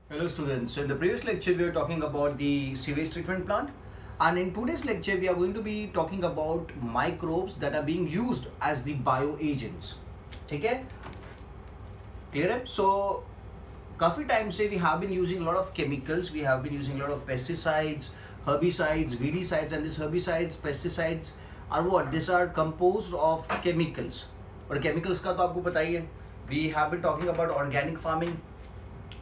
Hello students, so in the previous lecture we were talking about the sewage treatment plant, and in today's lecture we are going to be talking about microbes that are being used as the bioagents. ठीक है? Clear है? So काफ़ी time से we have been using a lot of chemicals, we have been using a lot of pesticides, herbicides, weedicides, and these herbicides, pesticides are what? These are composed of chemicals. और chemicals का तो आपको पता ही है. We have been talking about organic farming.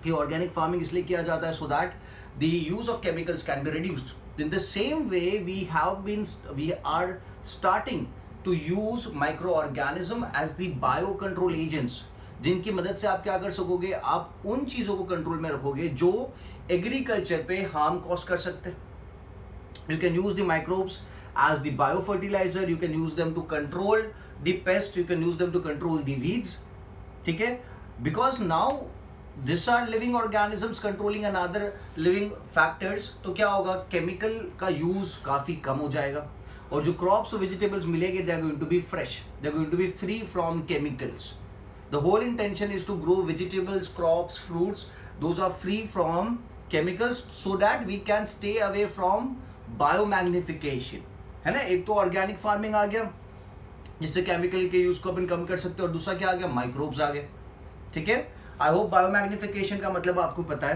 कि organic farming इसलिए किया जाता है so that the use of chemicals can be reduced. In the same way we are starting to use microorganism as the biocontrol agents, जिनकी मदद से आप क्या कर सकोगे, आप उन चीजों को कंट्रोल में रखोगे जो एग्रीकल्चर पे हार्म कॉज कर सकते हैं. You can use the microbes as the biofertilizer, you can use them to control the pest, you can use them to control the weeds. ठीक है? Because now these are living organisms controlling another living factors, तो क्या होगा, chemical का use काफी कम हो जाएगा और जो क्रॉप्स और वेजिटेबल्स मिलेंगे they are going to be fresh, they are going to be free from chemicals. The whole intention is to grow vegetables, crops, fruits, those are free from chemicals so that we can stay away from biomagnification. है ना? एक तो organic farming आ गया जिससे chemical के use को अपन कम कर सकते हैं, और दूसरा क्या आ गया, माइक्रोब्स आ गए. ठीक है? आई होप बायोमैग्निफिकेशन का मतलब आपको पता है.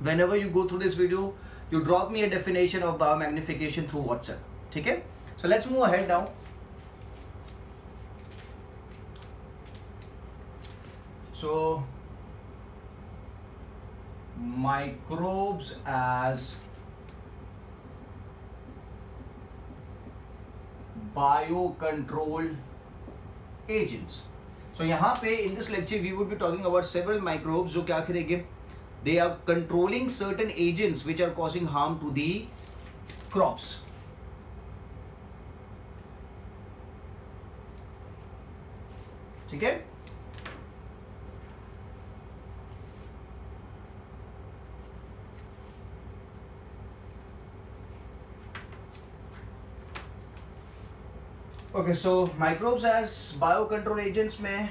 Whenever you go through this video, you drop me a definition of biomagnification through WhatsApp. ठीक है? So let's move ahead now. So microbes as biocontrol agents. So यहाँ पे in this lecture we would be talking about several microbes जो क्या करेंगे, they are controlling certain agents which are causing harm to the crops. ठीक है? Okay, so microbes as biocontrol agents में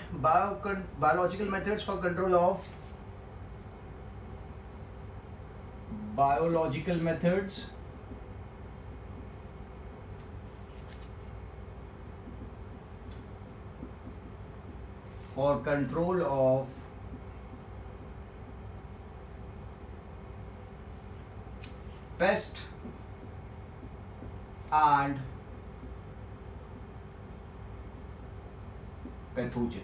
biological methods for control of biological methods for control of pest and pathogen.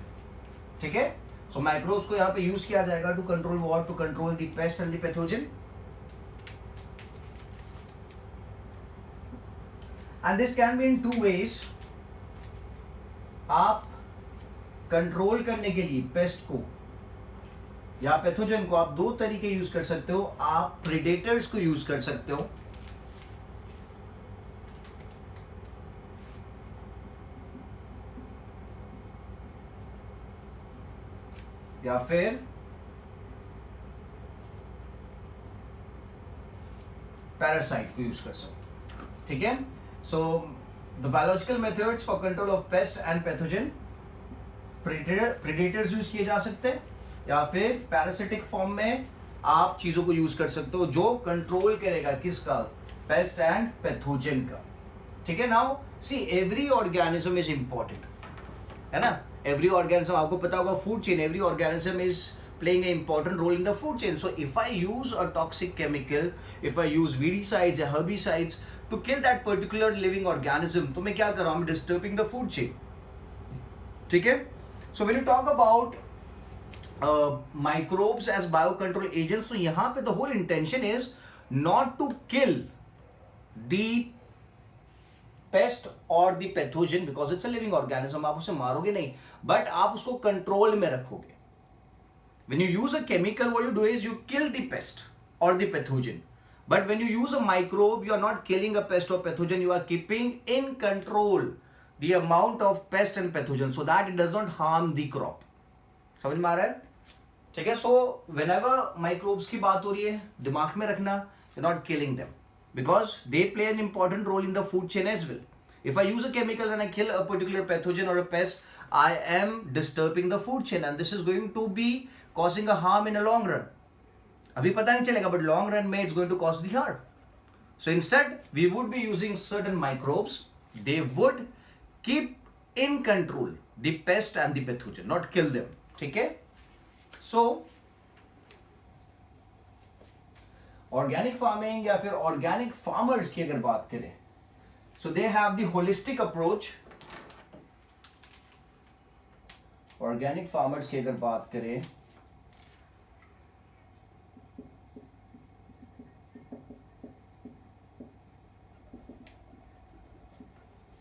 ठीक है? सो microbes को यहाँ पे use किया जाएगा to control what, to control the pest and the pathogen. And this can be in two ways. आप control करने के लिए पेस्ट को या पैथोजन को आप दो तरीके यूज कर सकते हो. आप प्रेडेटर्स को यूज कर सकते हो, या फिर पैरासाइट को यूज कर सकते. ठीक है? So the biological methods for control of pest and pathogen, predators use किए जा सकते हैं, या फिर पैरासिटिक फॉर्म में आप चीजों को यूज कर सकते हो जो कंट्रोल करेगा किसका, पेस्ट एंड पैथोजन का. ठीक है? Now see every organism is important, है ना? Every organism, आपको पता होगा food chain, every organism is playing an important role in the food chain. So if I use a toxic chemical, if I use weedicides or herbicides to kill that particular living organism, तो मैं क्या कर रहा हूँ, I'm disturbing the food chain. ठीक है? So when you talk about microbes as biocontrol agents, so यहाँ पे the whole intention is not to kill the pest or the pathogen because it's a living organism. आप उसे मारोगे नहीं, but आप उसको कंट्रोल में रखोगे. When you use a chemical, what you do is you kill the pest or the pathogen. But when you use a microbe, you are not killing a pest or pathogen, you are keeping in control the amount of pest and pathogen so that it does not harm the crop. समझ में आ रहा है? ठीक है? So whenever microbes की बात हो रही है, दिमाग में रखना, you are not killing them, because they play an important role in the food chain as well. If I use a chemical and I kill a particular pathogen or a pest, I am disturbing the food chain and this is going to be causing a harm in the long run. अभी पता नहीं चलेगा, but long run में it's going to cause the harm. So instead we would be using certain microbes. They would keep in control the pest and the pathogen, not kill them. ठीक है? So organic farming या फिर organic farmers की अगर बात करें, so they have the holistic approach. Organic farmers की अगर बात करें,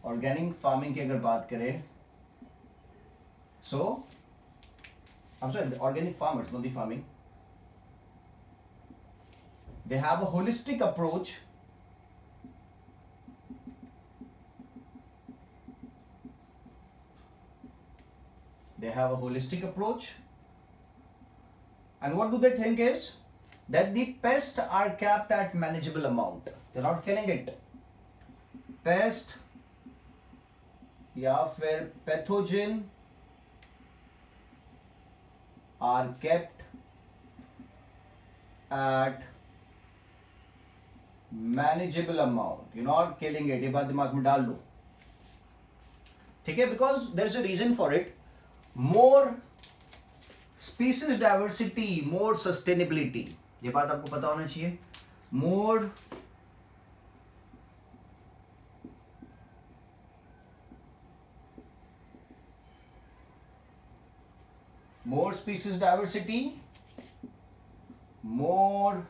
ऑर्गेनिक फार्मिंग की अगर बात करें, सो I'm sorry, organic farmers, not the farming. They have a holistic approach. They have a holistic approach. And what do they think is that the pests are kept at manageable amount. They're not killing it. Pest या फिर pathogen are kept at manageable amount. You're not killing it. ये बात दिमाग में डाल लो, ठीक है? Because there is a reason for it. More species diversity, more sustainability. ये बात आपको पता होना चाहिए. More species diversity, more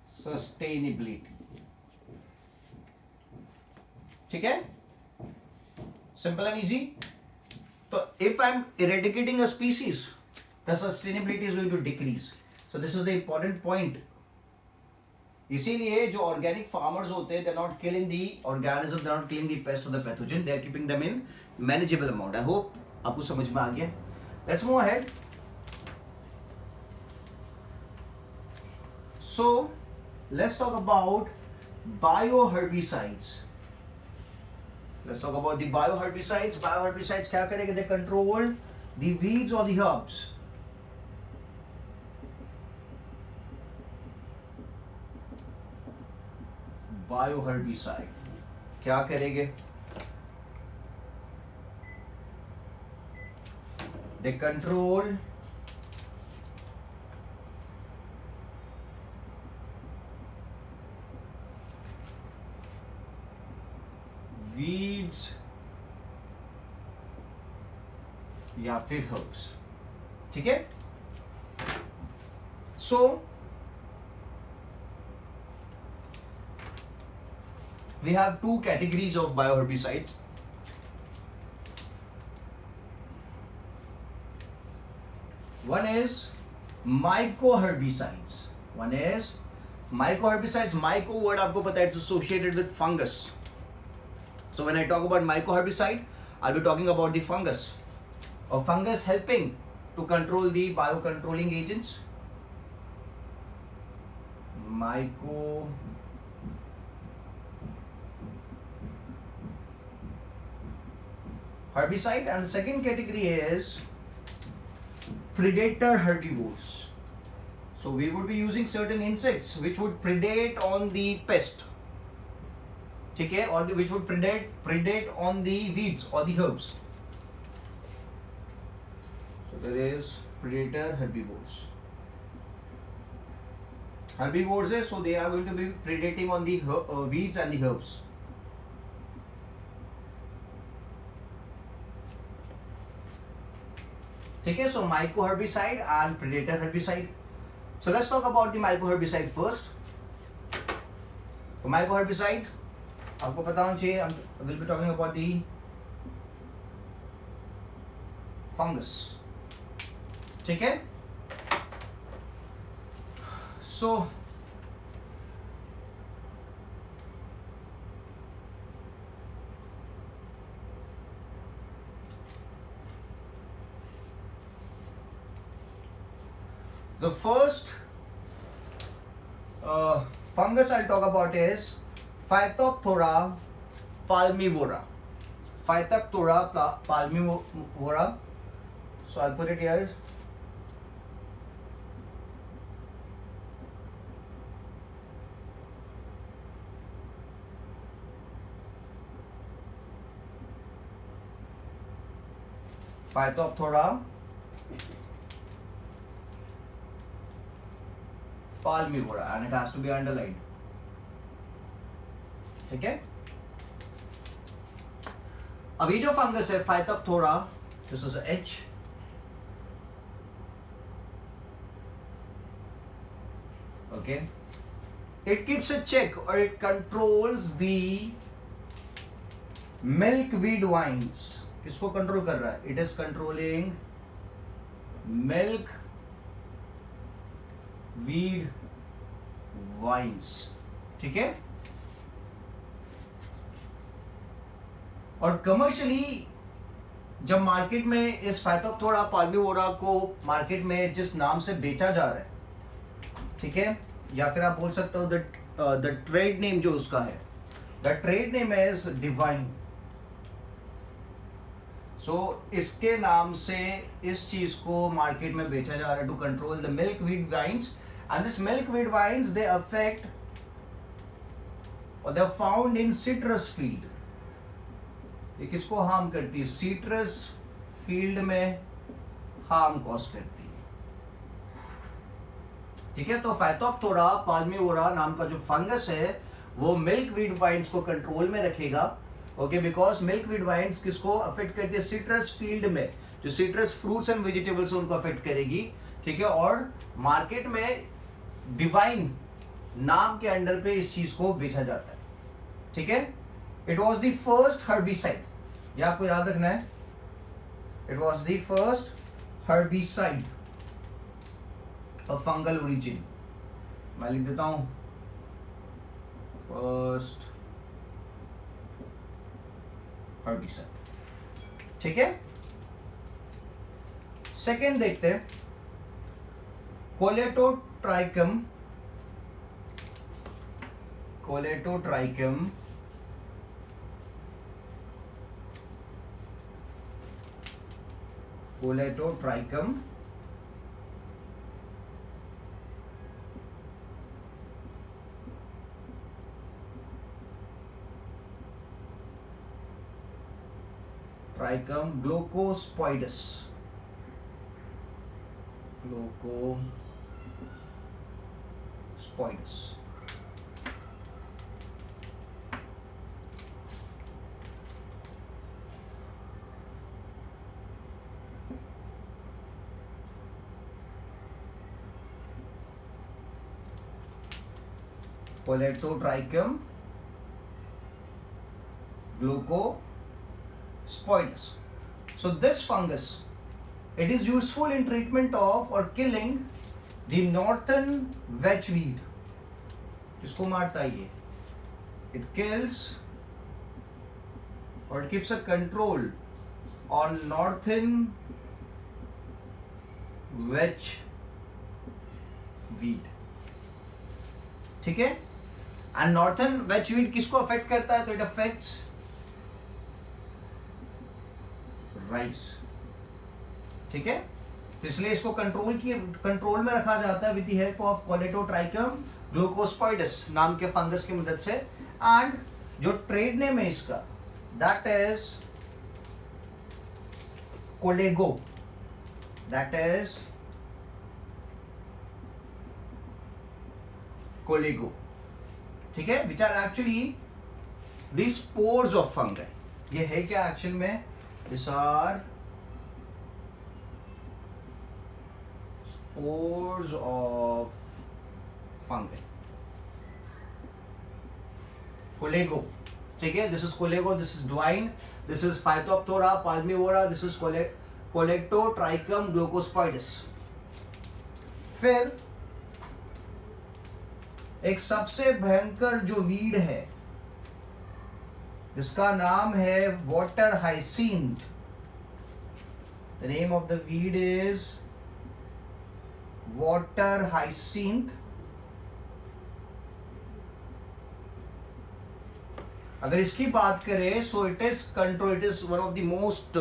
sustainability. ठीक है? Simple and easy. So if I'm eradicating a species, the sustainability is going to decrease. So this is the important point. इसीलिए जो ऑर्गेनिक फार्मर्स होते हैं, they're not killing the organism, they're not killing the pest or the pathogen, they're keeping them in manageable amount. I hope आपको समझ में आ गया. Let's move ahead. So let's talk about bioherbicides. Let's talk about the bioherbicides. Bioherbicides क्या करेंगे? They control the weeds or the herbs. Bioherbicide क्या करेंगे? They control weeds या फिर herbs. ठीक है? So we have two categories of bioherbicides. One is mycoherbicides. Myco word आपको पता है, it's associated with fungus. So when I talk about mycoherbicide, I'll be talking about the fungus. A fungus helping to control the biocontrolling agents. Herbicide, and the second category is predator herbivores. So we would be using certain insects which would predate on the pest, ठीक है, or which would predate on the weeds or the herbs. So there is predator herbivores. Herbivores है, so they are going to be predating on the weeds and the herbs. ठीक है? So mycoherbicide and predator herbicide. So let's talk about the mycoherbicide first. So mycoherbicide आपको पता होना चाहिए. I will be talking about the fungus. ठीक है? So the first fungus I'll talk about is Phytophthora palmivora. Phytophthora palmivora. So I'll put it here. Phytophthora palmivora, and it has to be underlined. ठीक है. अब ये जो fungus है Phytophthora, this is H. Okay. It keeps a check, or it controls the milkweed vines. किसको control कर रहा है? It is controlling milkweed vines. ठीक है. और कमर्शियली जब मार्केट में इस Phytophthora palmivora को मार्केट में जिस नाम से बेचा जा रहा है, ठीक है, या फिर आप बोल सकते हो द ट्रेड नेम जो उसका है, the trade name is DeVine. सो इसके नाम से इस चीज को मार्केट में बेचा जा रहा है to control the milkweed vines. And this milkweed vines they affect or they are found in citrus field. ये किसको हार्म करती है? सिट्रस फील्ड में हार्म कॉज करती है. ठीक है. तो Phytophthora palmivora नाम का जो फंगस है वो मिल्कवीड वाइन्स को कंट्रोल में रखेगा. ओके, बिकॉज मिल्कवीड वाइन्स किसको अफेक्ट करती है? सिट्रस फील्ड में जो सिट्रस फ्रूट्स एंड वेजिटेबल्स उनको अफेक्ट करेगी. ठीक है. और मार्केट में डिवाइन नाम के अंडर पे इस चीज को बेचा जाता है. ठीक है. It was the first herbicide. ये आपको याद रखना है. It was the first herbicide of fungal origin. मैं लिख देता हूं फर्स्ट हर्बिसाइड. ठीक है. सेकेंड देखते हैं Colletotrichum. Colletotrichum Colletotrichum trichum gloeosporioides. Gloeosporioides. Coledotrichum glucosporidus. So this fungus, it is useful in treatment of or killing the northern wedgeweed. किसको मारता है ये? It kills or it keeps a control on northern wedgeweed. ठीक है. And northern वेजवीड किसको affect करता है? तो इट अफेक्ट्स राइस. ठीक है. इसलिए इसको कंट्रोल में रखा जाता है with the help of Colletotrichum gloeosporioides नाम के फंगस की मदद से. एंड जो ट्रेड नेम है इसका, that is Collego. That is Collego. ठीक है. Which are actually the spores of fungus. ये है क्या एक्चुअल में? This are spores of fungus. Collego. ठीक है. This is Collego, this is DeVine, this is Phytophthora palmivora, this is Colletotrichum gloeosporioides. फिर एक सबसे भयंकर जो वीड है जिसका नाम है water hyacinth. The name of the weed is water hyacinth. अगर इसकी बात करें, so it is one of the most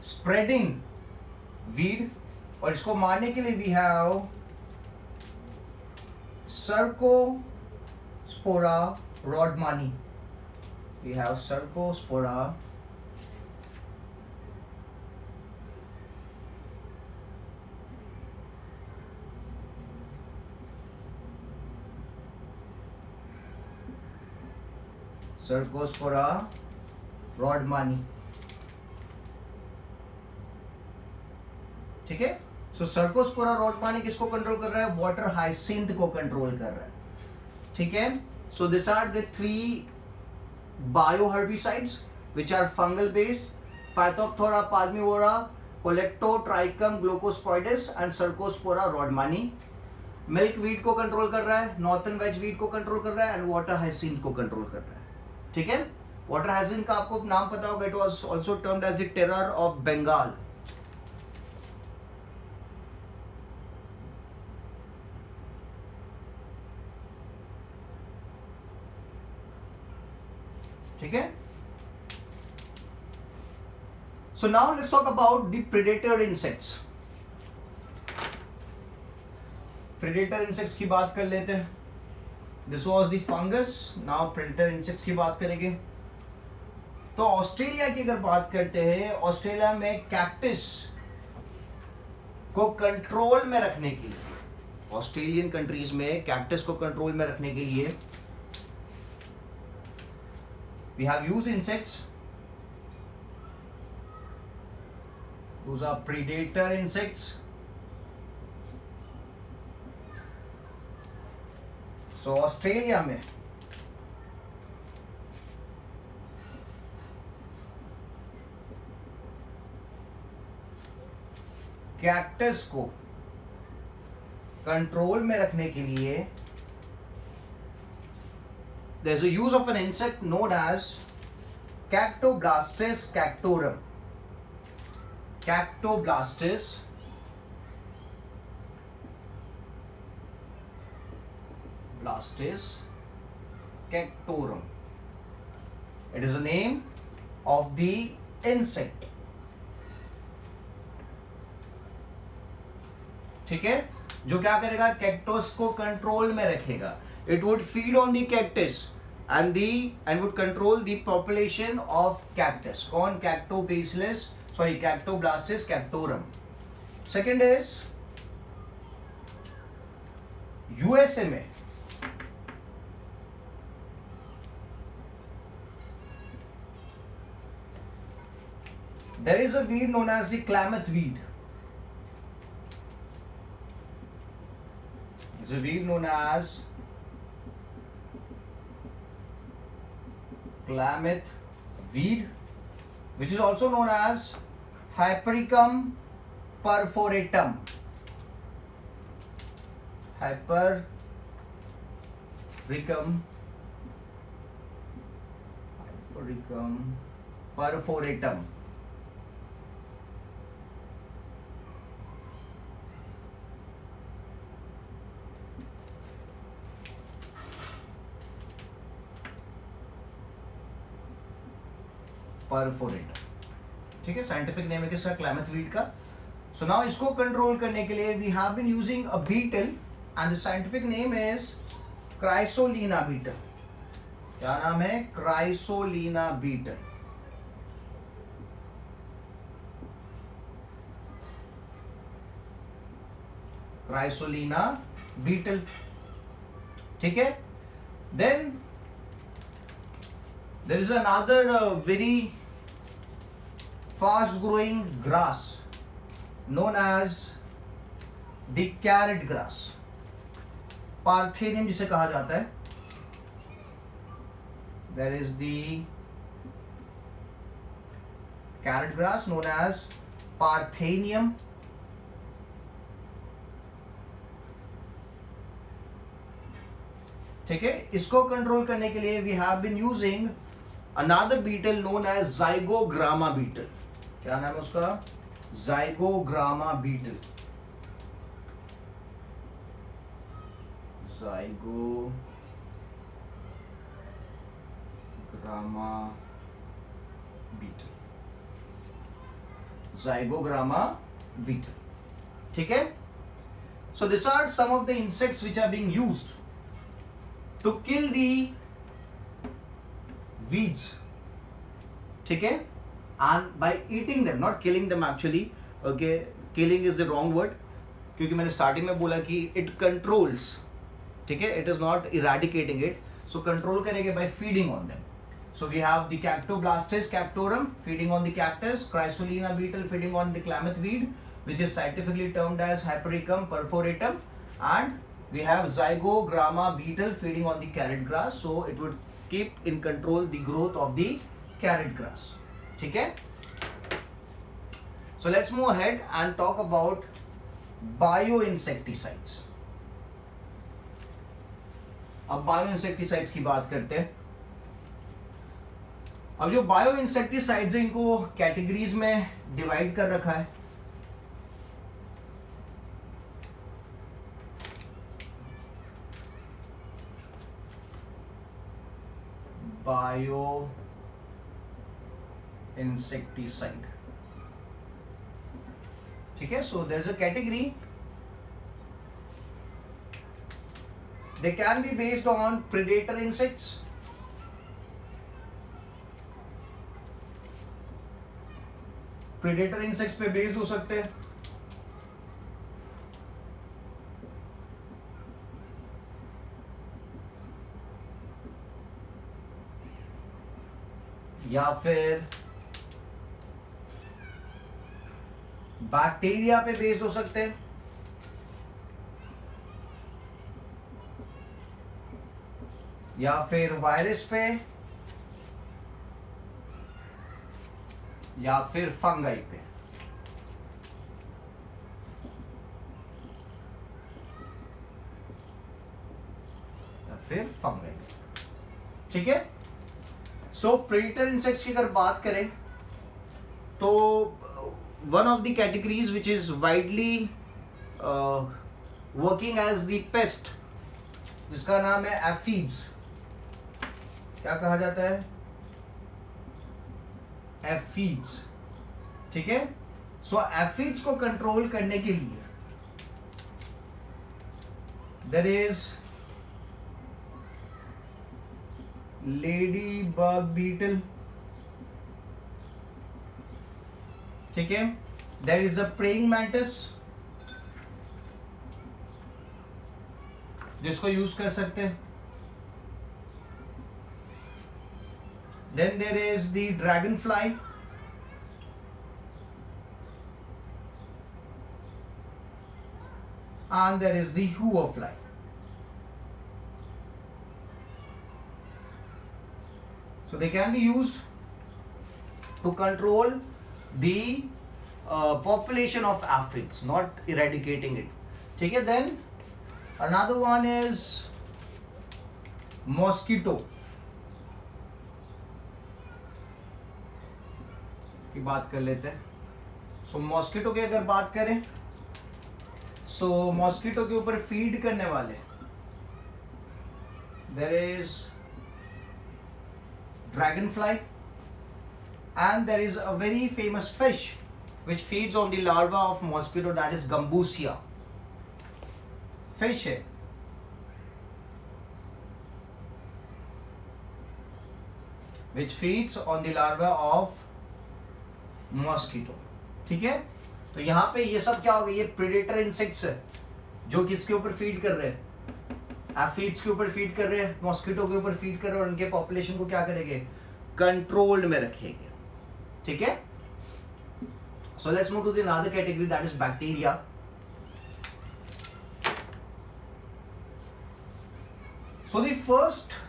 spreading weed, और इसको मारने के लिए we have Cercospora rodmanii, we have Cercospora rodmanii. ठीक है, सो सर्कोस्पोरा रॉडमानी किसको कंट्रोल कर रहा है? वाटर हाइसिंथ को कंट्रोल कर रहा है। ठीक है, so this are the 3 bio herbicides which are fungal based, Phytophthora palmivora, Colletotrichum gloeosporioides and Cercospora rodmanii. Milk weed को कंट्रोल कर रहा है, नॉर्थन वेज वीड को कंट्रोल कर रहा है एंड वाटर हाइसिंथ को कंट्रोल कर रहा है। ठीक है, वाटर हाइसिंथ का आपको नाम पता होगा, it was also termed as the terror of Bengal. ठीक है, so now let's talk about the predator insects. Predator insects की बात कर लेते हैं। This was the fungus, now predator insects की बात करेंगे। तो ऑस्ट्रेलिया की अगर बात करते हैं, ऑस्ट्रेलिया में कैक्टस को कंट्रोल में रखने के लिए, ऑस्ट्रेलियन कंट्रीज में कैक्टस को कंट्रोल में रखने के लिए we have used insects, those are predator insects। so Australia में कैक्टस को कंट्रोल में रखने के लिए there is a use of an insect known as Cactoblastis cactorum, Cactoblastis cactorum, it is the name of the insect। ठीक है, जो क्या करेगा? कैक्टस को कंट्रोल में रखेगा। It would feed on the cactus and would control the population of cactus। कौन? Cactoblastis cactorum। Second is USA में there is a weed known as the Klamath weed। It's a weed known as Klamath weed, which is also known as Hypericum perforatum, Hypericum perforatum। Perforate, ठीक है, scientific name है किसका? क्लैमथ weed का। So now इसको control करने के लिए we have been using a beetle and the scientific name is Chrysolina beetle. क्या नाम है? Chrysolina beetle. क्राइसोलिना बीटल, ठीक है। Then there is another very fast growing grass known as the carrot grass, parthenium जिसे कहा जाता है। there is the carrot grass known as parthenium. ठीक है, इसको कंट्रोल करने के लिए we have been using another beetle known as Zygogramma beetle। क्या नाम है उसका? Zygogramma beetle। Zygogramma beetle, Zygogramma beetle. ठीक है? So these are some of the insects which are being used to kill the weeds. ठीक है? And by eating them, not killing them actually. Okay, killing is the wrong word. क्योंकि मैंने starting में बोला कि it controls. ठीक है? It is not eradicating it. So control करेंगे by feeding on them. So we have the Cactoblastis cactorum feeding on the cactus, Chrysolina beetle feeding on the klamath weed, which is scientifically termed as Hypericum perforatum, and we have Zygogramma beetle feeding on the carrot grass. So it would keep in control the growth of the carrot grass. ठीक है? So let's move ahead and talk about bioinsecticides. अब bioinsecticides की बात करते हैं. अब जो bio insecticides है इनको कैटेगरीज में डिवाइड कर रखा है. Bioinsecticide. ठीक है? So there is a category. They can be based on predator insects. Predator insects पे बेस्ड हो सकते हैं. या फिर बैक्टीरिया पे बेस्ड हो सकते हैं. या फिर वायरस पे, या फिर फंगाई पे. या फिर फंगाई. ठीक है? सो प्रेडेटर इंसेक्ट्स की अगर बात करें तो one of the categories which is widely working as the pest, जिसका नाम है एफिड्स. क्या कहा जाता है? एफिड्स. ठीक है? सो एफिड्स को कंट्रोल करने के लिए there is ladybug beetle. ठीक है? There is the praying mantis, जिसको यूज कर सकते हैं. Then there is the dragonfly, and there is the hoverfly. So they can be used to control the population of aphids, not eradicating it. ठीक है? Then another one is mosquito की बात कर लेते हैं. सो मॉस्किटो की अगर बात करें, सो मॉस्किटो के ऊपर फीड करने वाले there is dragonfly, and there is a very famous fish which feeds on the larva of mosquito, that is gambusia. Fish है. which feeds on the larva of mosquito. ठीक है? तो यहां पे ये सब क्या हो गया? ये प्रेडेटर इंसेक्ट्स है जो किसके ऊपर फीड कर रहे हैं? एफिड्स के ऊपर फीड कर रहे हैं, मॉस्किटो के ऊपर फीड कर रहे हैं, और उनके पॉपुलेशन को क्या करेंगे? कंट्रोल्ड में रखेंगे. ठीक है? So let's move to the another category, that is bacteria. So the first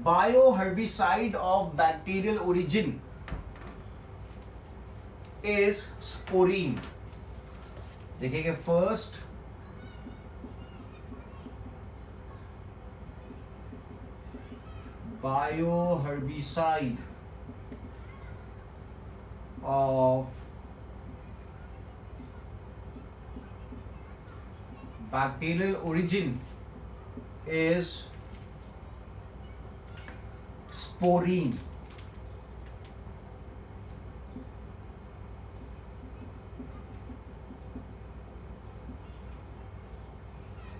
bioherbicide of bacterial origin is sporine. देखेंगे first bioherbicide of bacterial origin is sporine.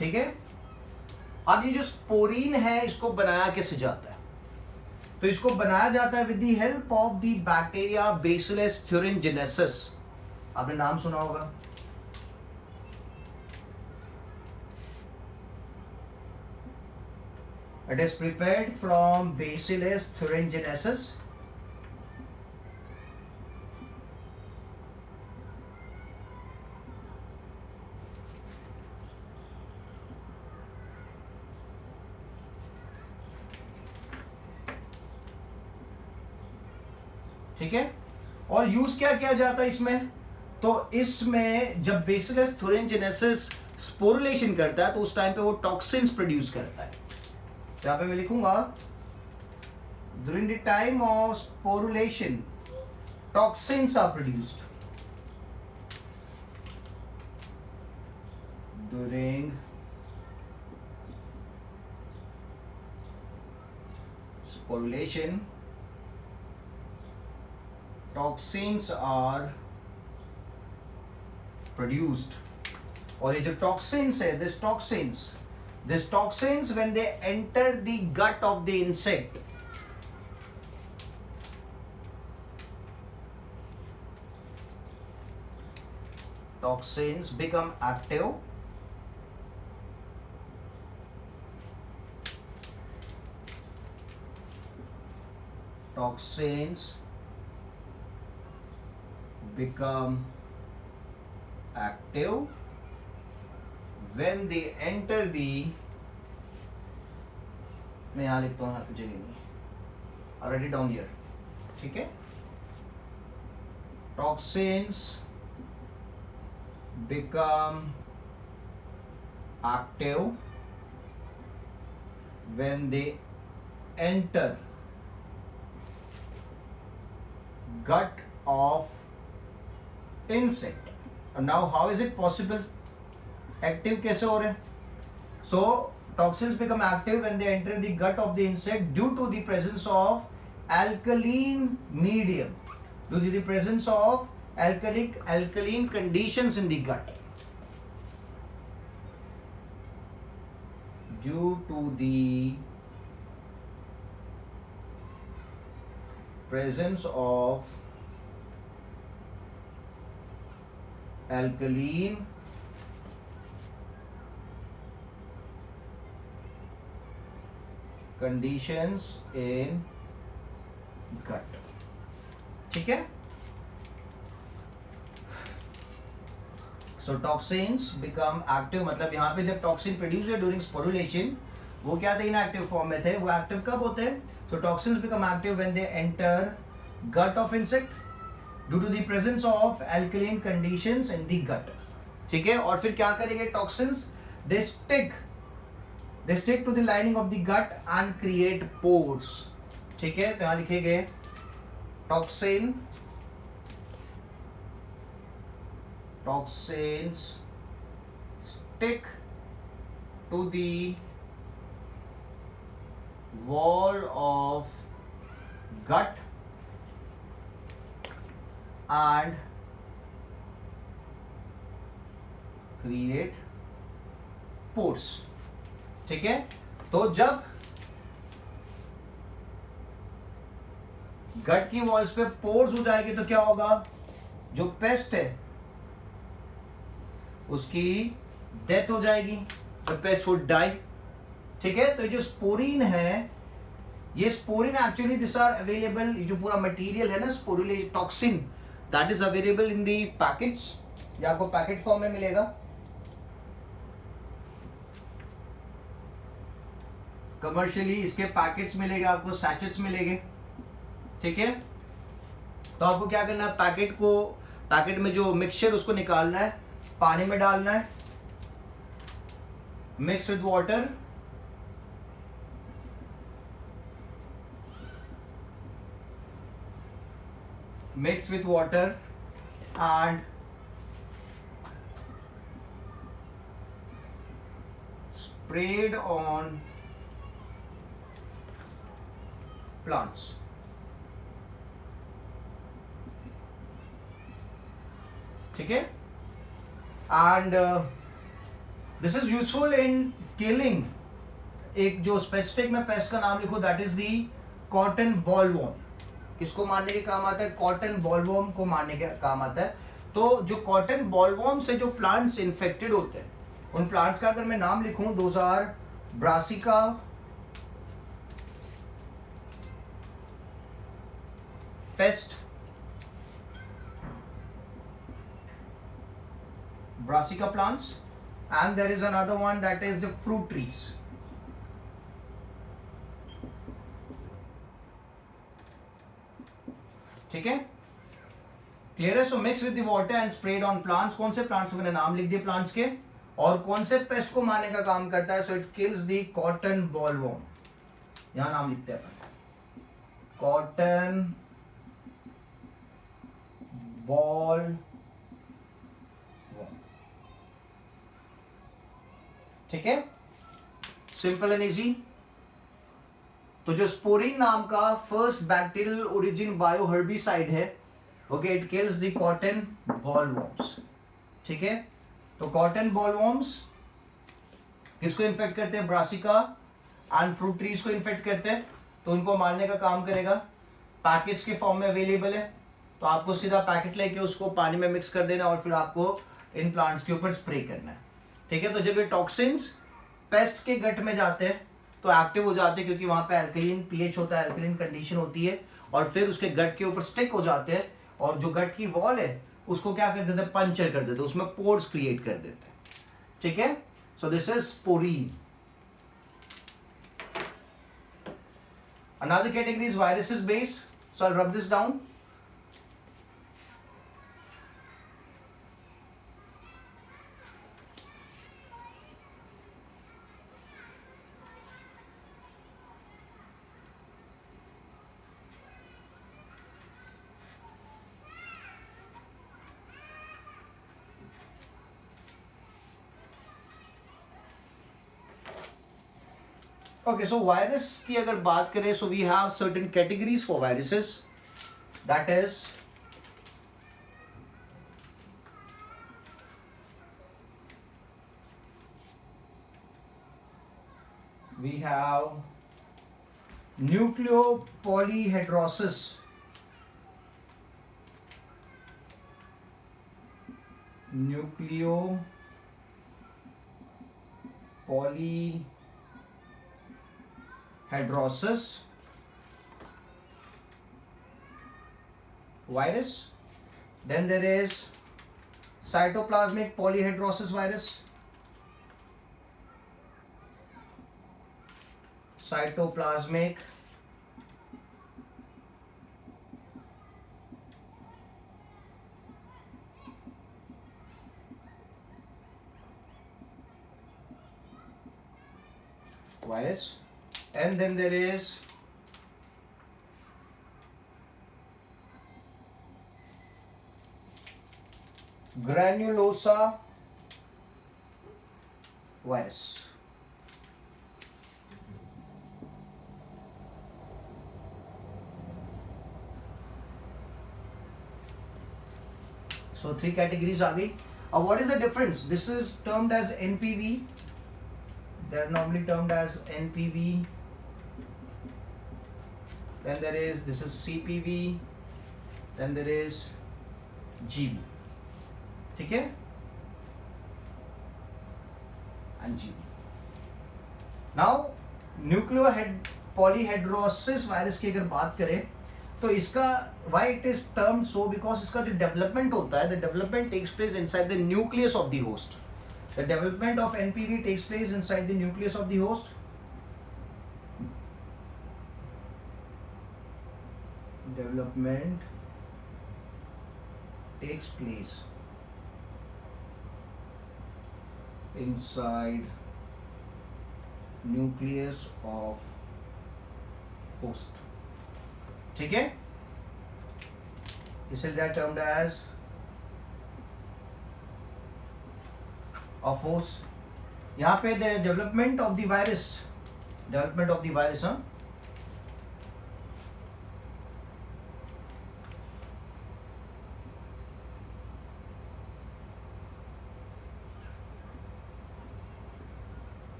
ठीक है। अब ये जो स्पोरीन है इसको बनाया कैसे जाता है? तो इसको बनाया जाता है with the help of the bacteria bacillus thuringiensis। आपने नाम सुना होगा। It is prepared from Bacillus thuringiensis. ठीक है। और यूज क्या किया जाता है इसमें? तो इसमें जब बेसिलस thuringiensis स्पोरुलेशन करता है तो उस टाइम पे वो टॉक्सिन्स प्रोड्यूस करता है। यहां पे मैं लिखूंगा during the time of sporulation toxins are produced. During sporulation toxins are produced. और ये जो टॉक्सिन्स है, these toxins when they enter the gut of the insect, toxins become active when they enter the, मैं यहां लिखता हूं, यहाँ पे जगह नहीं, I'll write it down here। ठीक है। Toxins become active when they enter gut of insect। now how is it possible? Active कैसे हो रहे हैं? So toxins become active when they enter the gut of the insect due to the presence of alkaline medium, due to the presence of alkaline conditions in the gut, due to the presence of alkaline conditions in gut। ठीक है। सो toxins become active, मतलब यहाँ पे जब toxin produce हुए during sporulation, वो क्या थे? इनएक्टिव फॉर्म में थे। वो एक्टिव कब होते हैं? So toxins become active when they enter gut of insect due to the presence of alkaline conditions in the gut. ठीक है। और फिर क्या करेंगे toxins? They stick to the lining of the gut and create pores. ठीक है। तो यहां लिखेंगे toxins stick to the wall of gut and create pores। ठीक है। तो जब गट की वॉल्स पे पोर्स हो जाएगी तो क्या होगा? जो पेस्ट है उसकी डेथ हो जाएगी, द पेस्ट वुड डाई। ठीक है। तो जो स्पोरीन है, ये स्पोरीन एक्चुअली दिस आर अवेलेबल, जो पूरा मटेरियल है ना sporulation toxin, that is available in the packets. ये आपको पैकेट फॉर्म में मिलेगा। कमर्शियली इसके पैकेट्स मिलेंगे आपको, सैचेट्स मिलेंगे। ठीक है। तो आपको क्या करना है? पैकेट में जो मिक्सचर उसको निकालना है, पानी में डालना है, mix with water, and sprayed on plants। ठीक है। And this is useful in killing, एक जो स्पेसिफिक में पेस्ट का नाम लिखो, that is the cotton bollworm. किसको मारने के काम आता है? कॉटन बॉलवॉर्म को मारने के काम आता है। तो जो कॉटन बॉलवॉर्म से जो प्लांट्स इन्फेक्टेड होते हैं, उन प्लांट्स का अगर मैं नाम लिखूं, those are brassica, pest, brassica plants, and there is another one that is the fruit trees. ठीक है, क्लियर है? सो mix with the water and spread on plants. कौन से प्लांट्स? मैंने नाम लिख दिए प्लांट्स के, और कौन से पेस्ट को मारने का काम करता है? So it kills the cotton bollworm. यहां नाम लिखते हैं कॉटन बॉल, ठीक है, सिंपल एंड इजी। तो जो स्पोरिन नाम का first bacterial origin bioherbicide है, okay, it kills the cotton bollworms, ठीक है। तो कॉटन बॉलवॉर्म्स किसको इन्फेक्ट करते हैं? ब्रासिका एंड फ्रूट ट्रीज को इन्फेक्ट करते हैं, तो उनको मारने का काम करेगा। पैकेट्स के फॉर्म में अवेलेबल है, तो आपको सीधा पैकेट लेके उसको पानी में मिक्स कर देना और फिर आपको इन प्लांट्स के ऊपर स्प्रे करना है, ठीक है। तो जब ये टॉक्सिन्स पेस्ट के गट में जाते हैं तो एक्टिव हो जाते हैं, क्योंकि वहां पे अल्कलीन पीएच होता है, अल्कलीन कंडीशन होती है, और फिर उसके गट के ऊपर स्टिक हो जाते हैं, और जो गट की वॉल है उसको क्या कर देते हैं? पंचर कर देते हैं, उसमें पोर्स क्रिएट कर देते हैं, ठीक है। So this is Sporeine. Another category is viruses based, so I will rub this down. Okay, so virus की अगर बात करें, so we have certain categories for viruses, that is we have nucleopolyhedrosis, nucleopolyhedrosis virus. Then there is cytoplasmic polyhedrosis virus, cytoplasmic virus, and then there is granulosa virus. So 3 categories aa gayi. What is the difference? This is termed as NPV. They are normally termed as NPV. Then there is, this is CPV. Then there is GB. ठीक है, and GB. Now nucleopolyhedrosis virus की अगर बात करें, तो इसका why it is termed so, because इसका जो डेवलपमेंट होता है, the development takes place inside the nucleus of the host. The development of NPV takes place inside the nucleus of the host. Development takes place inside nucleus of host, ठीक है। This is that termed as of host. यहाँ पे the development of the virus, हाँ,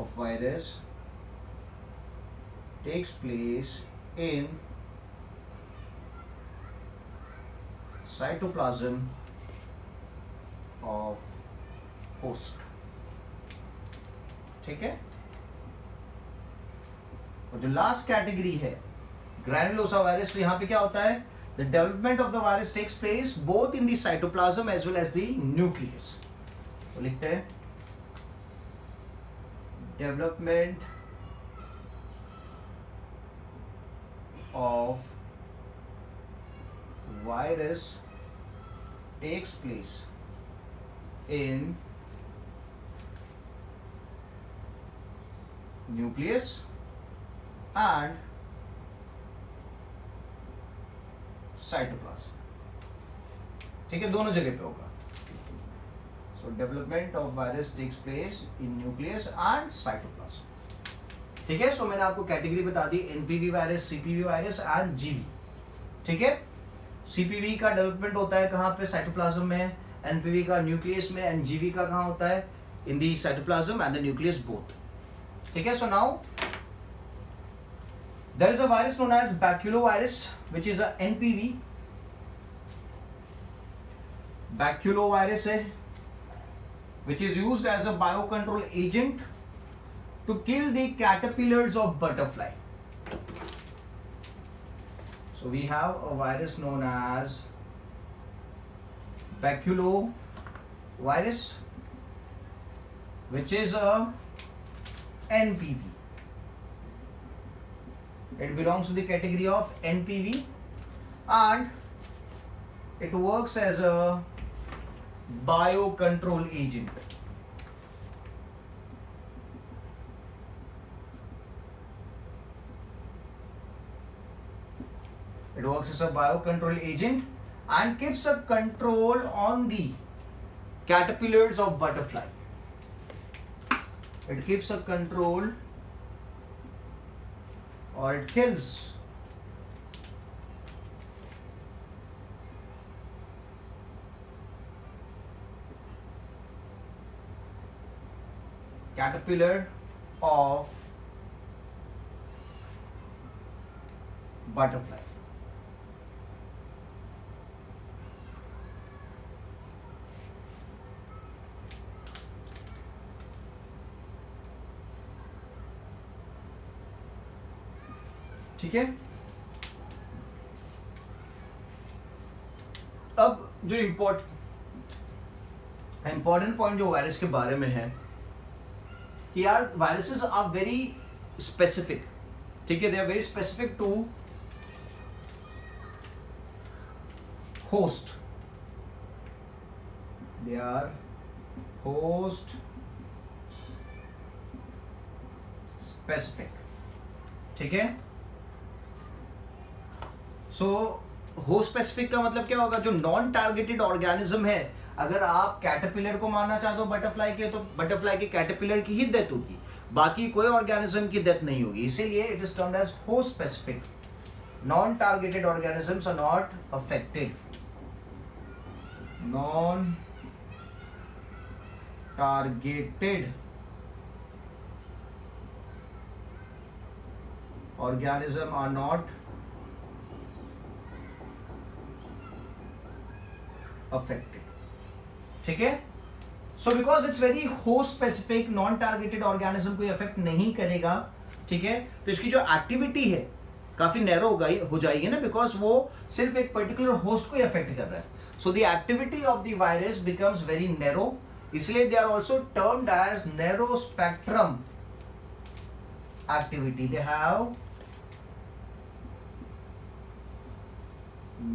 of virus takes place in cytoplasm of host. ठीक है. और जो last category है ग्रैनुलोसा वायरस, तो यहां पे क्या होता है, the development of the virus takes place both in the cytoplasm as well as the nucleus. तो लिखते हैं development of virus takes place in nucleus and cytoplasm. ठीक है, दोनों जगह पे होगा. So development of virus takes place in nucleus and cytoplasm. ठीक है. सो मैंने आपको कैटेगरी बता दी, NPV virus, CPV virus and जीवी. ठीक है. सीपीवी का डेवलपमेंट होता है कहाँ पे, साइटोप्लाज्म में. एनपीवी का न्यूक्लियस में, एंड जीवी का कहाँ होता है, in the cytoplasm and the nucleus both. ठीक है. So now there is a virus known as baculovirus, which is a NPV. Baculovirus है, which is used as a biocontrol agent to kill the caterpillars of butterfly. So we have a virus known as baculovirus, which is a NPV. It belongs to the category of NPV and it works as a biocontrol agent. It works as a biocontrol agent and keeps a control on the caterpillars of butterfly. It keeps a control or it kills caterpillar of butterfly. ठीक है. अब जो important point जो virus के बारे में है कि यार वायरसेस आर वेरी स्पेसिफिक. ठीक है, they are very specific to host. They are host specific. ठीक है. सो होस्ट स्पेसिफिक का मतलब क्या होगा, जो नॉन टारगेटेड ऑर्गेनिज्म है, अगर आप कैटरपिलर को मारना चाहते हो बटरफ्लाई के, तो बटरफ्लाई के कैटरपिलर की ही डेथ होगी, बाकी कोई ऑर्गेनिज्म की डेथ नहीं होगी. इसीलिए it is termed as host specific. Non targeted organisms are not affected. Non targeted organism are not affected. ठीक है. So because it's very host specific, non targeted organism कोई अफेक्ट नहीं करेगा. ठीक है. तो इसकी जो एक्टिविटी है काफी नैरो हो जाएगी ना, बिकॉज वो सिर्फ एक पर्टिकुलर होस्ट को ही अफेक्ट कर रहा है. So the activity of the virus becomes very narrow. इसलिए they are also termed as narrow spectrum activity. They have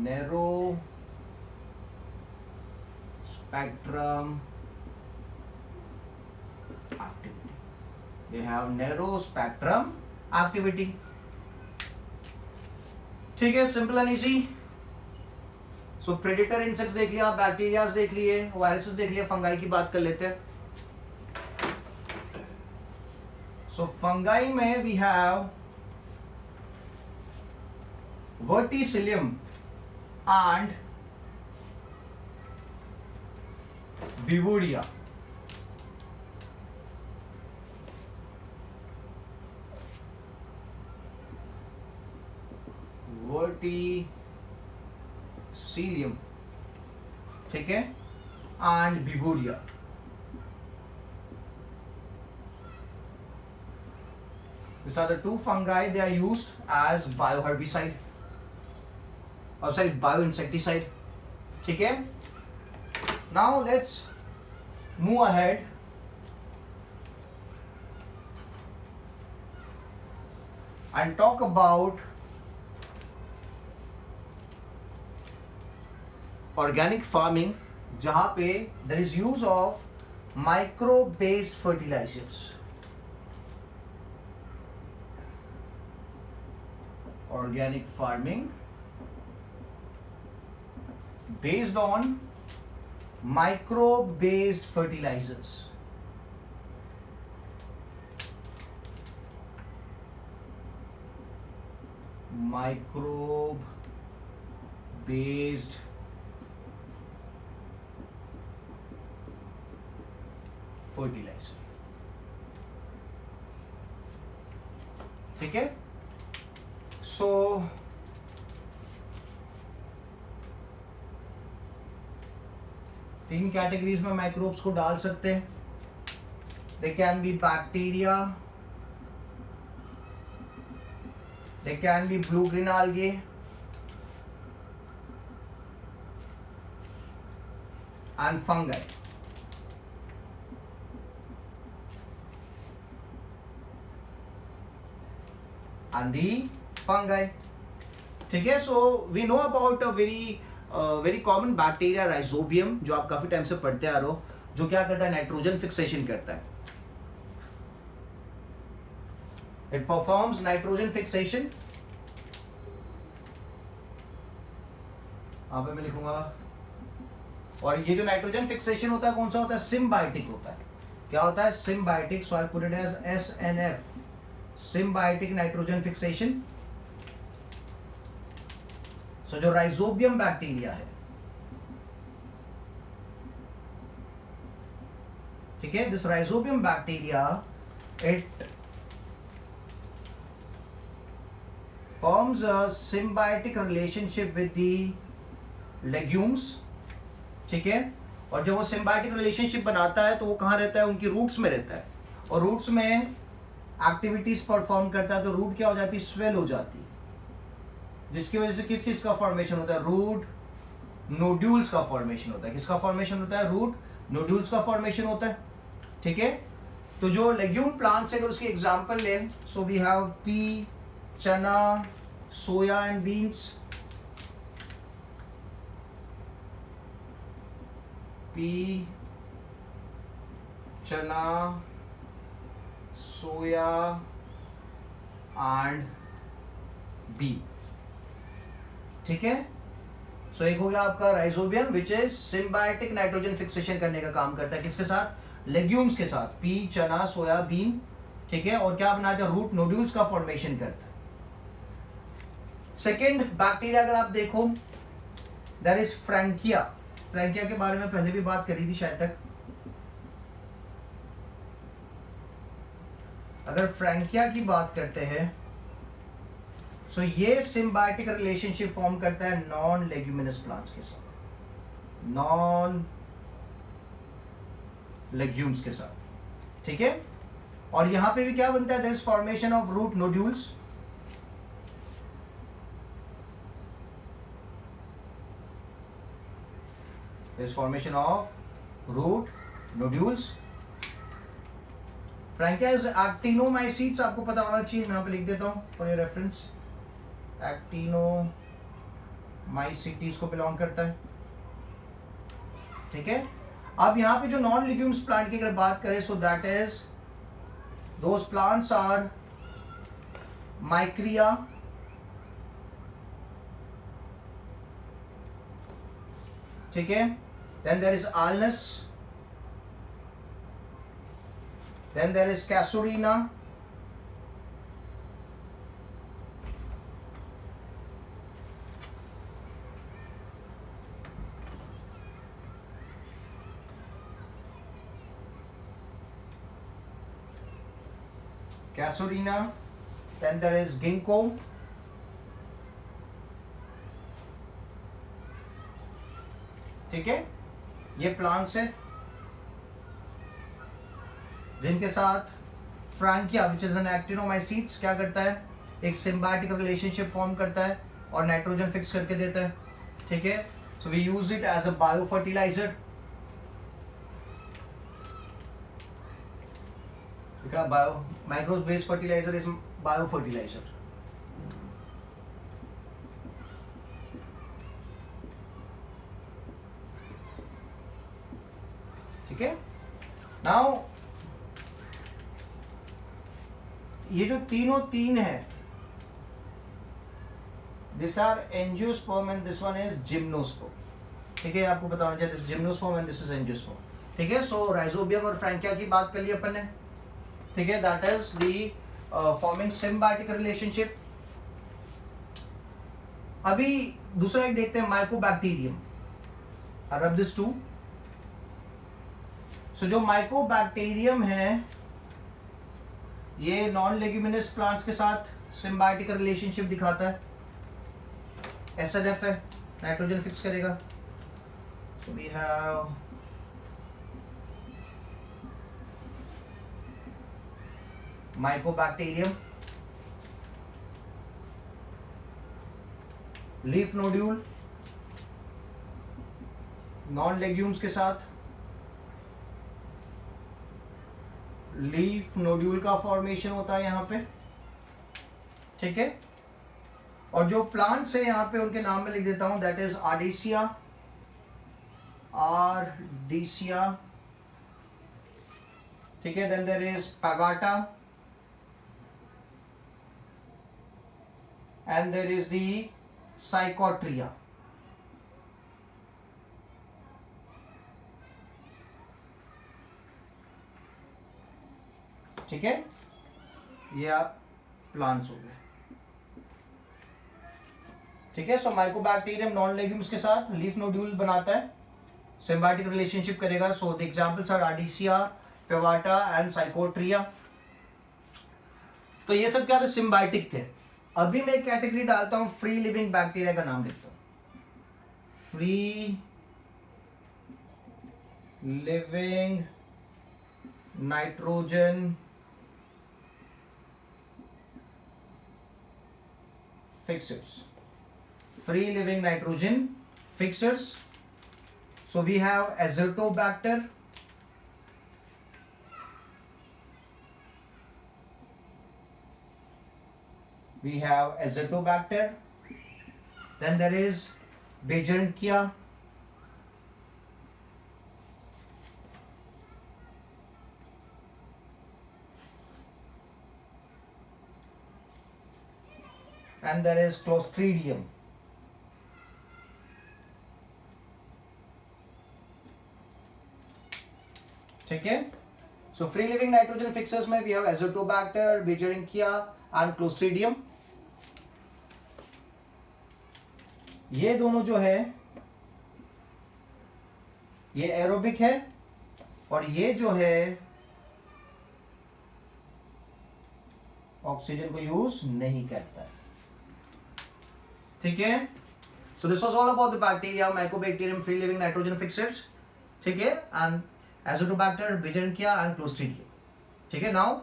narrow spectrum activity. They have narrow spectrum activity. ठीक है, simple and easy. So predator insects देख लिया, bacterias देख लिए, viruses देख लिया, fungi की बात कर लेते हैं. सो फंगाई में we have verticillium and Bivuria. Verticillium, ठीक है, and beauveria. These are the two fungi. They are used as bioherbicide, or sorry, bioinsecticide. ठीक है. Now let's move ahead and talk about organic farming, जहाँ पे there is use of microbe based fertilizers. Organic farming based on microbe based fertilizers. Microbe based fertilizer, ठीक है. So तीन categories में microbes को डाल सकते हैं. दे can B bacteria, they can B blue green algae, and fungi. And the fungi, ठीक है. So we know about a very common bacteria rhizobium, जो आप काफी टाइम से पढ़ते आ रहे हो, जो क्या करता है, नाइट्रोजन फिक्सेशन करता है. It performs nitrogen fixation. यहाँ पे मैं लिखूंगा. और ये जो नाइट्रोजन फिक्सेशन होता है कौन सा होता है, सिम्बायोटिक होता है. क्या होता है, symbiotic. So I put it as SNF, symbiotic nitrogen fixation. So जो राइजोबियम बैक्टीरिया है, ठीक है, this rhizobium bacteria it forms a symbiotic relationship with the legumes, ठीक है. और जब वो symbiotic relationship बनाता है तो वो कहाँ रहता है, उनकी रूट्स में रहता है. और रूट्स में एक्टिविटीज परफॉर्म करता है, तो रूट क्या हो जाती है, स्वेल हो जाती है, जिसकी वजह से किस चीज का फॉर्मेशन होता है, रूट नोड्यूल्स का फॉर्मेशन होता है. किसका फॉर्मेशन होता है, रूट नोड्यूल्स का फॉर्मेशन होता है, ठीक है. तो जो लेग्यूम प्लांट्स है, अगर उसकी एग्जांपल लें, सो वी हैव पी, चना, सोया एंड बीन्स. पी, चना, सोया एंड बी, ठीक है. सो एक हो गया आपका rhizobium, which is symbiotic nitrogen fixation करने का काम करता है. किसके साथ, लेग्यूम्स के साथ, पी, चना, सोया, बीन, ठीक है. और क्या बनाता है, रूट नोड्यूल्स का फॉर्मेशन करता है. सेकेंड बैक्टीरिया अगर आप देखो, दैट इज फ्रैंकिया. फ्रैंकिया के बारे में पहले भी बात करी थी शायद तक. अगर फ्रैंकिया की बात करते हैं, सो ये सिम्बायोटिक रिलेशनशिप फॉर्म करता है नॉन लेग्यूमिनस प्लांट्स के साथ, नॉन लेग्यूम्स के साथ, ठीक है. और यहां पे भी क्या बनता है, there is formation of root nodules. There is formation of root nodules. Frankia is actinomycetes, आपको पता होना चाहिए, मैं यहाँ पे लिख देता हूँ फॉर योर रेफरेंस. एक्टिनोमाइसीट्स को बिलोंग करता है, ठीक है. अब यहाँ पे जो नॉन लिग्यूम्स प्लांट की अगर बात करें, so that is those plants are माइक्रिया, ठीक है. Then there is Alnus, then there is Casuarina, then there is Ginkgo, ठीक है, ये प्लांट्स है जिनके साथ फ्रैंकिया विच इज एन एक्टिनोमाइसीट्स क्या करता है, एक सिम्बायोटिक रिलेशनशिप फॉर्म करता है और नाइट्रोजन फिक्स करके देता है, ठीक है। So we use it as a biofertiliser. Bio microbe based fertiliser is biofertiliser. ठीक है, नाउ ये जो तीनों तीन है, this are angiosperm and this one is gymnosperm. ठीक है, आपको बताना चाहिए this gymnosperm and this is angiosperm. ठीक है, सो राइजोबियम और फ्रैंकिया की बात कर ली अपन ने। ठीक है, that is the forming symbiotic relationship. अभी दूसरा एक देखते हैं, Mycobacterium. I rub this to. सो जो माइकोबैक्टीरियम है ये नॉन लेग्यूमिनस प्लांट्स के साथ सिम्बायोटिक रिलेशनशिप दिखाता है। SNF है, नाइट्रोजन फिक्स करेगा। So we have mycobacterium, leaf nodule, non legumes के साथ लीफ नोड्यूल का फॉर्मेशन होता है यहाँ पे। ठीक है, और जो प्लांट्स है यहाँ पे उनके नाम में लिख देता हूं, दैट इज आर्डिसिया, आर्डिसिया। ठीक है, then there is Pavetta and there is the Psychotria. ठीक है, ये आप प्लांट्स हो गए। ठीक है, सो माइकोबैक्टीरियम नॉन लेग्यूम्स के साथ लीफ नोड्यूल बनाता है, सिम्बायोटिक रिलेशनशिप करेगा। So the examples are Ardisia, Pavetta and Psychotria. तो ये सब क्या थे, सिम्बायोटिक थे। अभी मैं एक कैटेगरी डालता हूं, फ्री लिविंग बैक्टीरिया का नाम लिखता हूं, free living nitrogen fixers, free living nitrogen fixers. So we have Azotobacter, then there is Beijeringia, and there is Clostridium. ठीक है, so free living nitrogen fixers में we have Azotobacter, बेजरिंकिया and Clostridium. ये दोनों जो है ये एरोबिक है और ये जो है ऑक्सीजन को यूज नहीं करता है। ठीक है, so this was all about the bacteria, mycobacterium, free living nitrogen fixers. ठीक है, एंड एजोटोबैक्टर, बेजरिंकिया एंड क्लोस्ट्रीडियम। ठीक है, now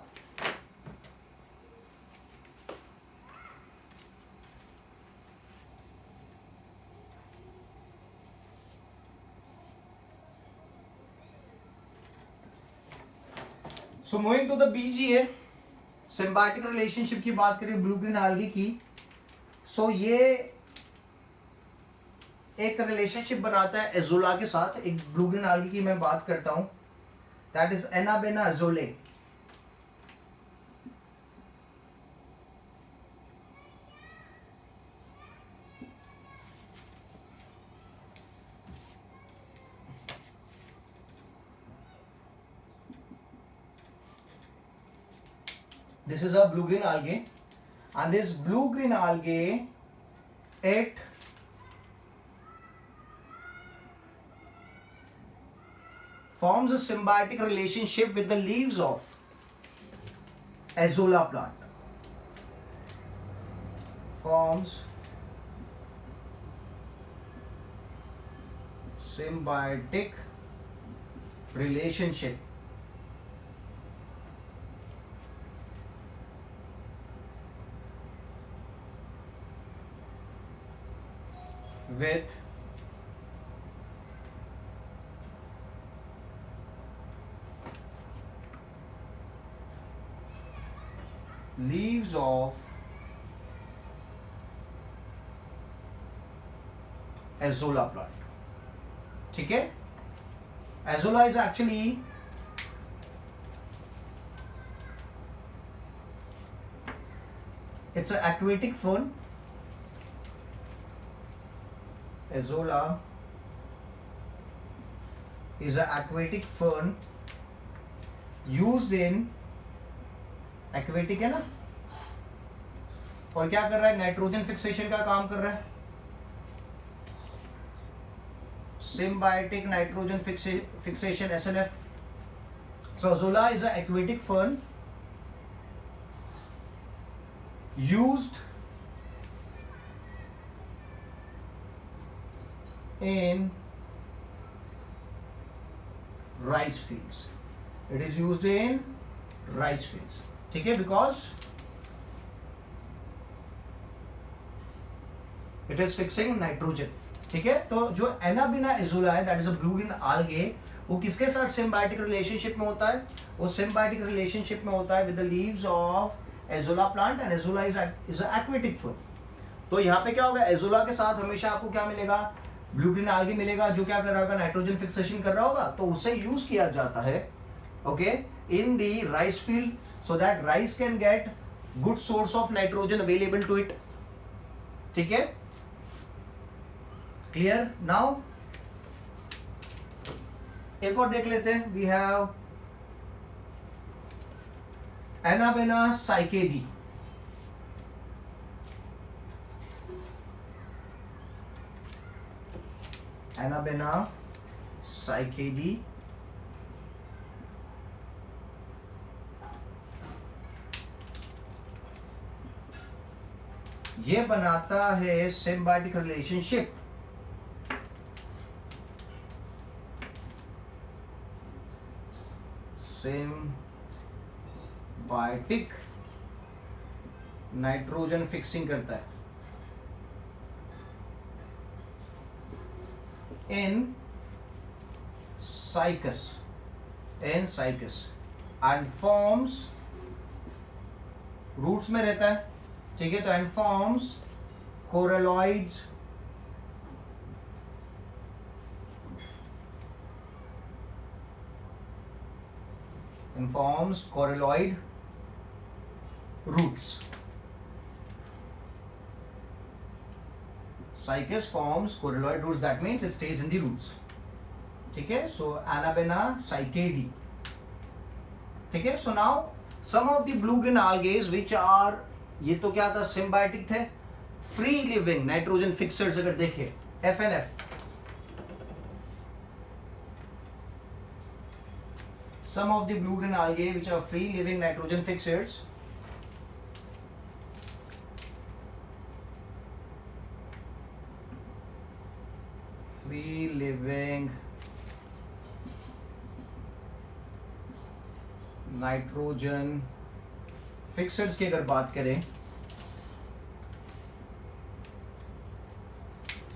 so moving to the BGA, symbiotic relationship की बात करें ब्लू ग्रीन algae की। सो ये एक रिलेशनशिप बनाता है एजोला के साथ। एक ब्लू ग्रीन algae की मैं बात करता हूं, that is anabaena Azoulay. This is a blue green algae, and this blue green algae, it forms a symbiotic relationship with the leaves of Azolla plant. Forms symbiotic relationship with leaves of azolla plant. ठीक है, azolla is actually it's an aquatic fern. Azolla is an aquatic fern used in aquatic है ना, और क्या कर रहा है, nitrogen fixation का काम कर रहा है. Symbiotic nitrogen fixation SNF. So Azolla is an aquatic fern used in rice fields. It is used in rice fields. ठीक है, because it is fixing nitrogen. ठीक है, तो जो एनाबेना एजोला है, that is a blue green algae, वो किसके साथ सिम्बायोटिक रिलेशनशिप में होता है? वो सिम्बायोटिक रिलेशनशिप में होता है with the leaves of azolla plant, and azolla is a aquatic food. तो यहाँ पे क्या होगा, एजोला के साथ हमेशा आपको क्या मिलेगा, ब्लू ग्रीन आल्गे मिलेगा, जो क्या कर रहा होगा, नाइट्रोजन फिक्सेशन कर रहा होगा. तो उसे यूज किया जाता है okay in the rice field, so that rice can get good source of nitrogen available to it. ठीक है, क्लियर. नाउ एक और देख लेते हैं. We have Anabaena cycadae. Anabaena cycadae ये बनाता है symbiotic relationship symbiotic nitrogen fixing करता है in Cycas and forms, roots में रहता है. ठीक है, तो and forms coralloids forms coralloid roots. Cycas forms coralloid roots, that means it stays in the roots. ठीक है, so Anabaena saicadi. ठीक है, so now some of the blue green algae which are, ये तो क्या था, symbiotic थे, free living nitrogen fixers. अगर देखें FNF, some of the blue green algae which are free living nitrogen fixers free living nitrogen fixers की अगर बात करें,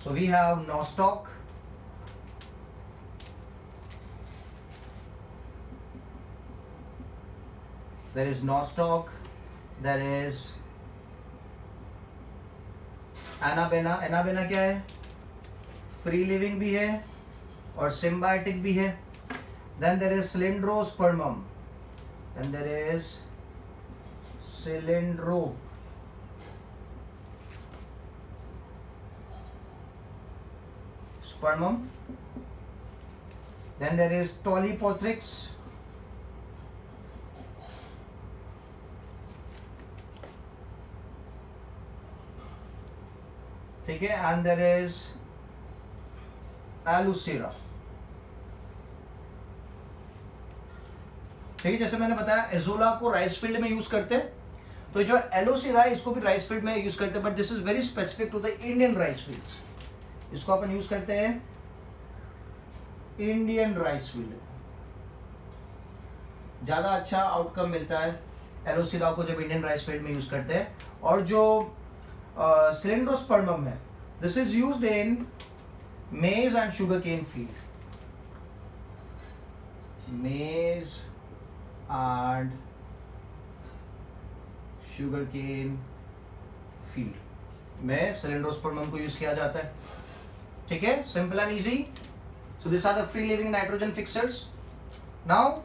so we have nostoc, there is nostoc, there is anabaena. Anabaena क्या है, free living भी है और सिम्बायोटिक भी है. Then there is Cylindrospermum, then there is Cylindrospermum, then there is Tolypothrix, ठीक है, एंड देयर इज एलुसीरा. ठीक है, जैसे मैंने बताया एजोला को राइस फील्ड में यूज करते हैं, तो जो एलोसीरा है इसको भी राइस फील्ड में यूज करते हैं, but this is very specific to the Indian rice fields. इसको अपन यूज करते हैं इंडियन राइस फील्ड, ज्यादा अच्छा आउटकम मिलता है एलोसिरा को जब इंडियन राइस फील्ड में यूज करते हैं। और जो सिलेंड्रोस्पर्मम है, this is used in maize and sugarcane field, maize and sugarcane field में सिलेंड्रोस्पर्मम को यूज किया जाता है। ठीक है, simple and easy. So this are the free living nitrogen fixers. Now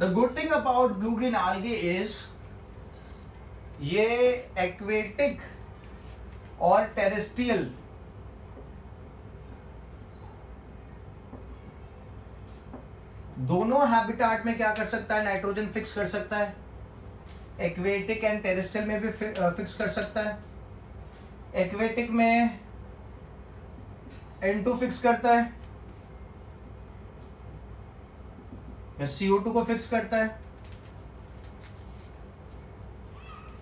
the good thing about blue green algae is ये aquatic और terrestrial दोनों हैबिटाट में क्या कर सकता है, नाइट्रोजन फिक्स कर सकता है। एक्वेटिक एंड टेरेस्ट्रियल में भी फिक्स कर सकता है। एक्वेटिक में N2 फिक्स करता है या CO2 को फिक्स करता है।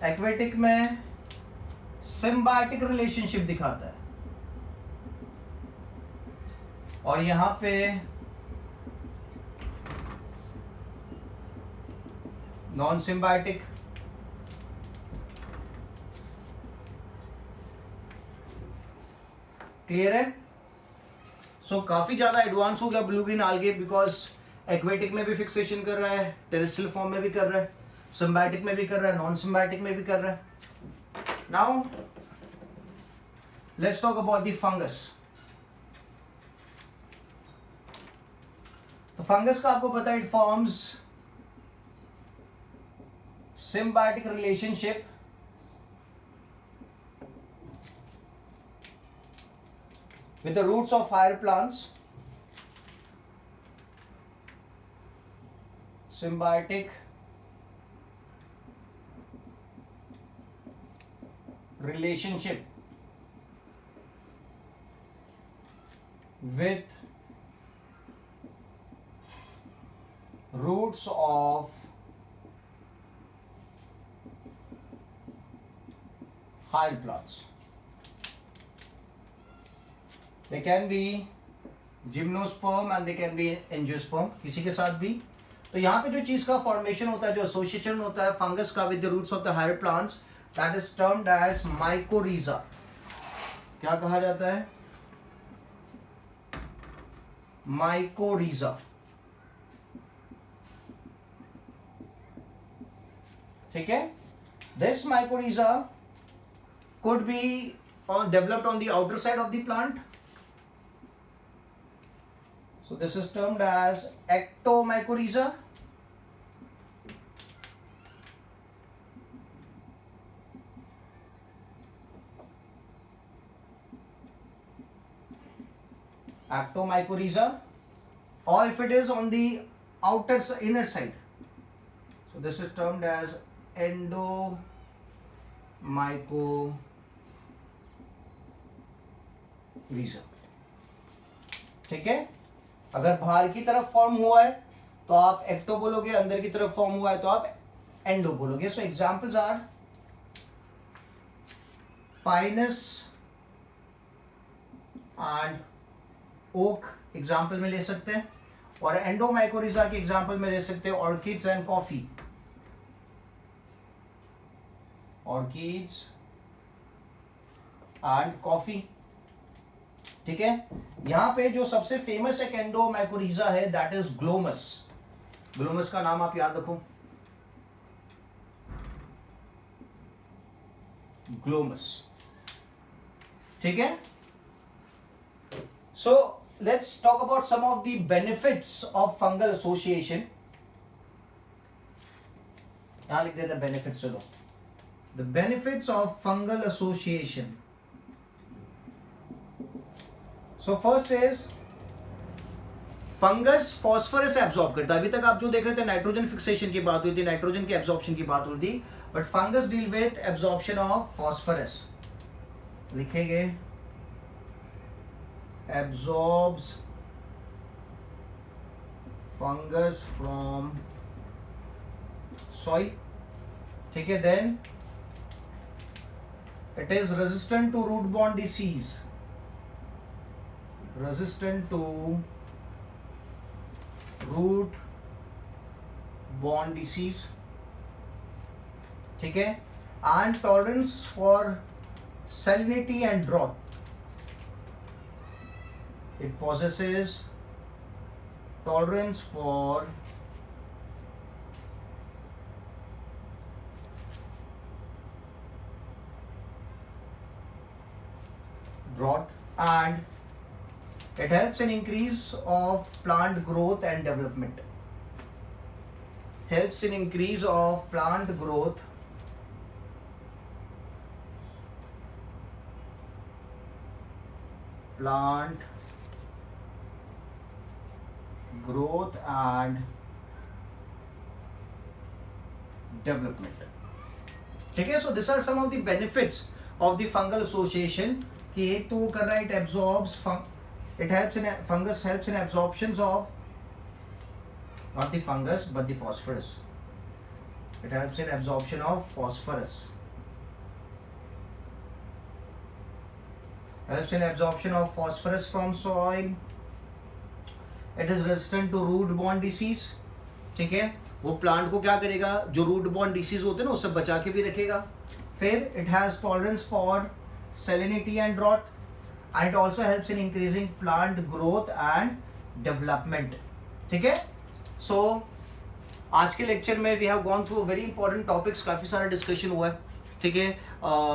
एक्वेटिक में सिम्बायोटिक रिलेशनशिप दिखाता है और यहां पे नॉन सिम्बायोटिक। क्लियर है? सो काफी ज्यादा एडवांस हो गया ब्लू ग्रीन आल्गे, बिकॉज एक्वेटिक में भी फिक्सेशन कर रहा है, टेरेस्ट्रियल फॉर्म में भी कर रहा है, सिम्बायोटिक में भी कर रहा है, नॉन सिम्बायोटिक में भी कर रहा है। Now let's talk about the fungus. तो फंगस का आपको पता है, it forms symbiotic relationship with the roots of higher plants. Symbiotic relationship with roots of higher plants. They can be gymnosperm and they can be angiosperm, किसी के साथ भी। तो यहाँ पे जो चीज का फॉर्मेशन होता है, जो एसोसिएशन होता है फंगस का with the roots of the higher plants, that is termed as mycorrhiza. क्या कहा जाता है? माइकोरिजा। ठीक है, this mycorrhiza could be developed on the outer side of the plant. So this is termed as ectomycorrhiza. Ectomycorrhiza, or if it is on the outer inner side, so this is termed as endomycorrhiza. ठीक है, अगर बाहर की तरफ form हुआ है तो आप एक्टो बोलोगे, अंदर की तरफ फॉर्म हुआ है तो आप एंडो बोलोगे। So examples are Pinus and oak example में ले सकते हैं, और एंडोमाइकोरिजा के एग्जांपल में ले सकते हैं orchids and coffee. Orchids and coffee. ठीक है, यहां पे जो सबसे फेमस एक एंडोमाइकोरिजा है दैट इज ग्लोमस। ग्लोमस का नाम आप याद रखो, ग्लोमस। ठीक है, so let's talk about some of the benefits of fungal association. यहां लिख देते हैं बेनिफिट्स। चलो, the benefits of fungal association. So first is fungus phosphorus absorb करता है। अभी तक आप जो देख रहे थे नाइट्रोजन फिक्सेशन की बात हुई थी, नाइट्रोजन की एब्जॉर्प्शन की बात हुई थी, but fungus deal with absorption of phosphorus. लिखेंगे एब्जॉर्ब्स फंगस फ्रॉम सॉइल। ठीक है, then it is resistant to root borne disease, resistant to root borne disease, ठीक है, and tolerance for salinity and drought. It possesses tolerance for drought, and it helps in increase of plant growth and development. Helps in increase of plant growth and development. ठीक है, so these are some of the benefits of the fungal association. कि एक तो वो कर रहा है, it absorbs, it helps in, fungus helps in absorptions of, not the fungus but the phosphorus. It helps in absorption of phosphorus. Helps in absorption of phosphorus from soil. It is resistant to root borne disease. ठीक है, वो plant को क्या करेगा, जो root born disease होते हैं ना, उससे बचा के भी रखेगा. फिर it has tolerance for salinity and drought, and it also helps in increasing plant growth and development. ठीक है, so आज के लेक्चर में we have gone through very important topics. काफी सारा डिस्कशन हुआ है. ठीक है,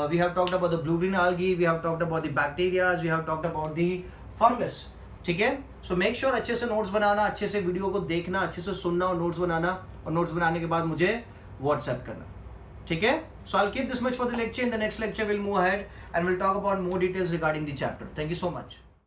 we have talked about the blue green algae, we have talked about the bacteria, we have talked about the fungus. ठीक है, so make sure अच्छे से नोट्स बनाना, अच्छे से वीडियो को देखना, अच्छे से सुनना और नोट्स बनाना, और नोट्स बनाने के बाद मुझे व्हाट्सएप करना. ठीक है, so I'll keep this much for the lecture. In the next lecture we'll move ahead and we'll talk about more details regarding the chapter. Thank you so much.